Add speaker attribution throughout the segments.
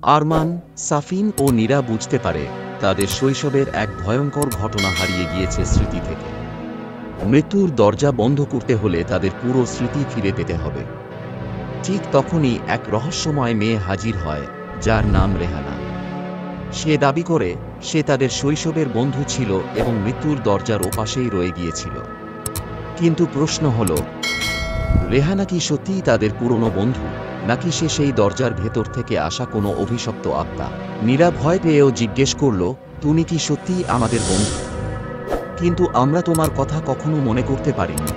Speaker 1: আরমান, সাফিন ও নীরা বুঝতে পারে তাদের শৈশবের এক ভয়ঙ্কর ঘটনা হারিয়ে গিয়েছে স্মৃতি থেকে। মৃত্যুর দরজা বন্ধ করতে হলে তাদের পুরো স্মৃতি ফিরে পেতে হবে। ঠিক তখনই এক রহস্যময় মেয়ে হাজির হয়, যার নাম রেহানা। সে দাবি করে সে তাদের শৈশবের বন্ধু ছিল এবং মৃত্যুর দরজার ওপাশেই রয়ে গিয়েছিল। কিন্তু প্রশ্ন হল, রেহানা কি সত্যিই তাদের পুরনো বন্ধু, নাকি সে সেই দরজার ভেতর থেকে আসা কোনো অভিশপ্ত আত্মা? নীরা ভয় পেয়েও জিজ্ঞেস করল, তুমি কি সত্যিই আমাদের বন্ধু? কিন্তু আমরা তোমার কথা কখনো মনে করতে পারিনি।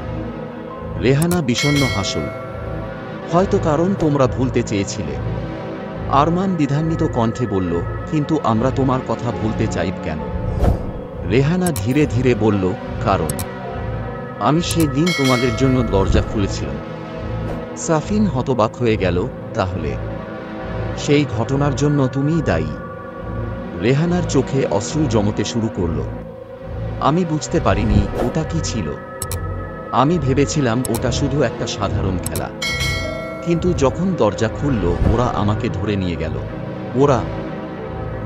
Speaker 1: রেহানা বিষণ্ণ হাসল, হয়তো কারণ তোমরা ভুলতে চেয়েছিলে। আরমান দ্বিধান্বিত কণ্ঠে বলল, কিন্তু আমরা তোমার কথা ভুলতে চাই কেন? রেহানা ধীরে ধীরে বলল, কারণ আমি সেই দিন তোমাদের জন্য দরজা খুলেছিলাম। সাফিন হতবাক হয়ে গেল, তাহলে সেই ঘটনার জন্য তুমিই দায়ী? রেহানার চোখে অশ্রু জমতে শুরু করল। আমি বুঝতে পারিনি ওটা কি ছিল। আমি ভেবেছিলাম ওটা শুধু একটা সাধারণ খেলা। কিন্তু যখন দরজা খুলল ওরা আমাকে ধরে নিয়ে গেল। ওরা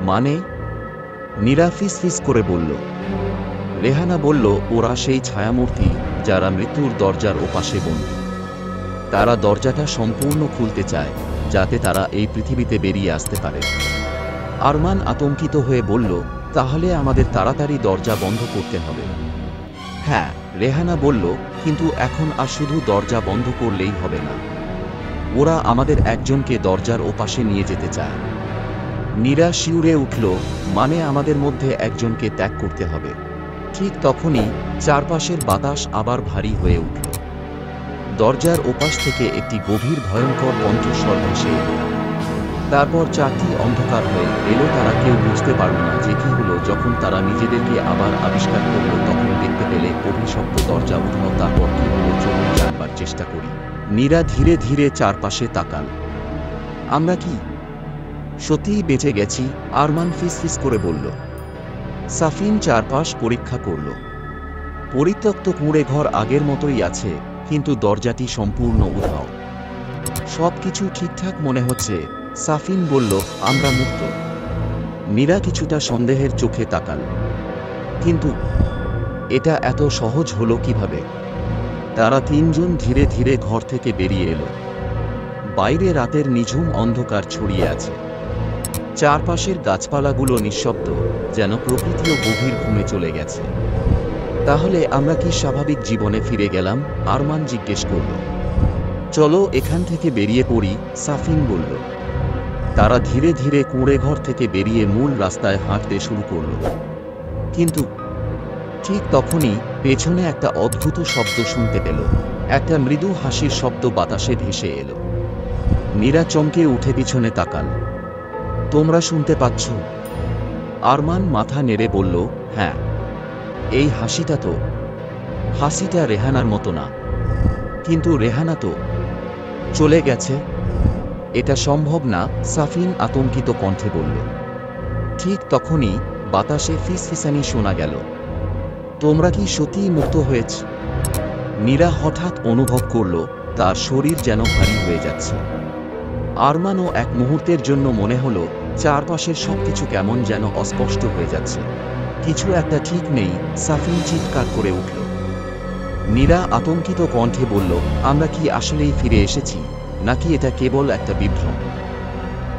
Speaker 1: মানে? নীরা ফিসফিস করে বলল। রেহানা বলল, ওরা সেই ছায়ামূর্তি যারা মৃত্যুর দরজার ওপাশে বন্দী। তারা দরজাটা সম্পূর্ণ খুলতে চায়, যাতে তারা এই পৃথিবীতে বেরিয়ে আসতে পারে। আরমান আতঙ্কিত হয়ে বলল, তাহলে আমাদের তাড়াতাড়ি দরজা বন্ধ করতে হবে। হ্যাঁ, রেহানা বলল, কিন্তু এখন আর শুধু দরজা বন্ধ করলেই হবে না। ওরা আমাদের একজনকে দরজার ওপাশে নিয়ে যেতে চায়। নীরা শিউরে উঠল, মানে আমাদের মধ্যে একজনকে ত্যাগ করতে হবে। ঠিক তখনই চারপাশের বাতাস আবার ভারী হয়ে উঠল। দরজার ওপাশ থেকে একটি গভীর ভয়ঙ্কর কণ্ঠস্বর ভেসে এলো। তারপর চারটি অন্ধকার হয়ে এলো। তারা কেউ বুঝতে পারল না যে কি হলো। যখন তারা নিজেদেরকে আবার আবিষ্কার করল তখন দেখতে পেলে অভিশপ্ত দরজা উঠাও। তারপর কি হলো চলুন জানবার চেষ্টা করি। নীরা ধীরে ধীরে চারপাশে তাকাল। আমরা কি সত্যিই বেঁচে গেছি? আরমান ফিসফিস করে বলল। সাফিন চারপাশ পরীক্ষা করল। পরিত্যক্ত কুঁড়ে ঘর আগের মতোই আছে, কিন্তু দরজাটি সম্পূর্ণ উধাও। সবকিছু ঠিকঠাক মনে হচ্ছে। সাফিন বলল, আমরা মুক্ত। নীরা কিছুটা সন্দেহের চোখে তাকাল। কিন্তু এটা এত সহজ হলো কিভাবে? তারা তিনজন ধীরে ধীরে ঘর থেকে বেরিয়ে এলো। বাইরে রাতের নিঝুম অন্ধকার ছড়িয়ে আছে। চারপাশের গাছপালাগুলো নিঃশব্দ, যেন প্রকৃতিও গভীর ঘুমে চলে গেছে। তাহলে আমরা কি স্বাভাবিক জীবনে ফিরে গেলাম? আরমান জিজ্ঞেস করল। চলো এখান থেকে বেরিয়ে পড়ি, সাফিন বলল। তারা ধীরে ধীরে কুঁড়ে ঘর থেকে বেরিয়ে মূল রাস্তায় হাঁটতে শুরু করল। কিন্তু ঠিক তখনই পেছনে একটা অদ্ভুত শব্দ শুনতে পেল। একটা মৃদু হাসির শব্দ বাতাসে ভেসে এলো। নীরা চমকে উঠে পিছনে তাকাল। তোমরা শুনতে পাচ্ছ? আরমান মাথা নেড়ে বলল, হ্যাঁ। এই হাসিটা রেহানার মতো না। কিন্তু রেহানা তো চলে গেছে। এটা সম্ভব না, সাফিন আতঙ্কিত কণ্ঠে বলল। ঠিক তখনই বাতাসে ফিসফিসানি শোনা গেল। তোমরা কি সত্যিই মুক্ত হয়েছ? নীরা হঠাৎ অনুভব করল তার শরীর যেন ভারী হয়ে যাচ্ছে। আরমানও এক মুহূর্তের জন্য মনে হলো চারপাশের সবকিছু কেমন যেন অস্পষ্ট হয়ে যাচ্ছে। কিছু একটা ঠিক নেই, সাফিন চিৎকার করে উঠল। নীরা আতঙ্কিত কণ্ঠে বলল, আমরা কি আসলেই ফিরে এসেছি, নাকি এটা কেবল একটা বিভ্রম?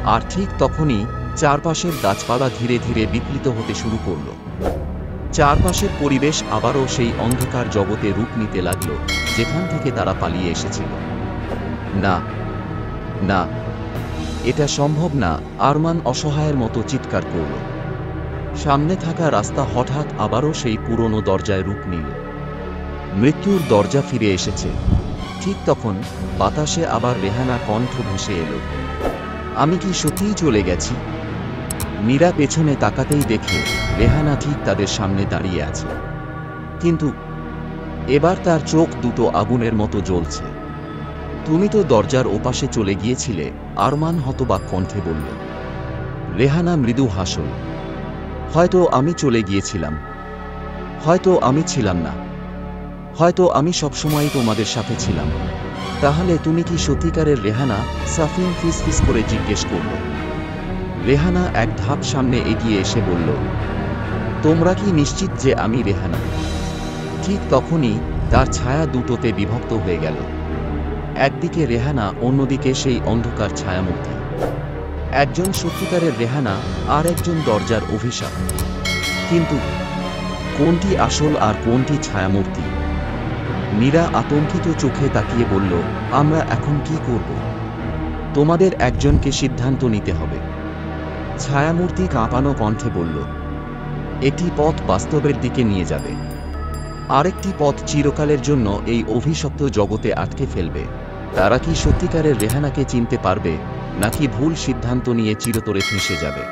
Speaker 1: আর ঠিক তখনই চারপাশের গাছপালা ধীরে ধীরে বিকৃত হতে শুরু করল। চারপাশের পরিবেশ আবারও সেই অন্ধকার জগতে রূপ নিতে লাগল, যেখান থেকে তারা পালিয়ে এসেছিল। না না, এটা সম্ভব না, আরমান অসহায়ের মতো চিৎকার করল। সামনে থাকা রাস্তা হঠাৎ আবারও সেই পুরনো দরজায় রূপ নিল। মৃত্যুর দরজা ফিরে এসেছে। ঠিক তখন বাতাসে আবার রেহানা কণ্ঠ ভেসে এলো। আমি কি সত্যিই চলে গেছি? নীরা পেছনে তাকাতেই দেখে রেহানা ঠিক তাদের সামনে দাঁড়িয়ে আছে। কিন্তু এবার তার চোখ দুটো আগুনের মতো জ্বলছে। তুমি তো দরজার ওপাশে চলে গিয়েছিলে, আরমান হতবাক কণ্ঠে বলল। রেহানা মৃদু হাসল। হয়তো আমি চলে গিয়েছিলাম, হয়তো আমি ছিলাম না, হয়তো আমি সবসময় তোমাদের সাথে ছিলাম। তাহলে তুমি কি সত্যিকারের রেহানা? সাফিন ফিসফিস করে জিজ্ঞেস করল। রেহানা এক ধাপ সামনে এগিয়ে এসে বলল, তোমরা কি নিশ্চিত যে আমি রেহানা? ঠিক তখনই তার ছায়া দুটোতে বিভক্ত হয়ে গেল। একদিকে রেহানা, অন্যদিকে সেই অন্ধকার ছায়ামূর্তি। একজন সত্যিকারের রেহানা, আর একজন দরজার অভিশাপ। কিন্তু কোনটি আসল আর কোনটি ছায়ামূর্তি? নীরা আতঙ্কিত চোখে তাকিয়ে বলল, আমরা এখন কি করব? তোমাদের একজনকে সিদ্ধান্ত নিতে হবে। ছায়ামূর্তি কাঁপানো কণ্ঠে বলল, একটি পথ বাস্তবের দিকে নিয়ে যাবে, আরেকটি পথ চিরকালের জন্য এই অভিশপ্ত জগতে আটকে ফেলবে। তারা কি সত্যিকারের রেহানাকে চিনতে পারবে, নাকি ভুল সিদ্ধান্ত নিয়ে চিরতরে ফেঁসে যাবে?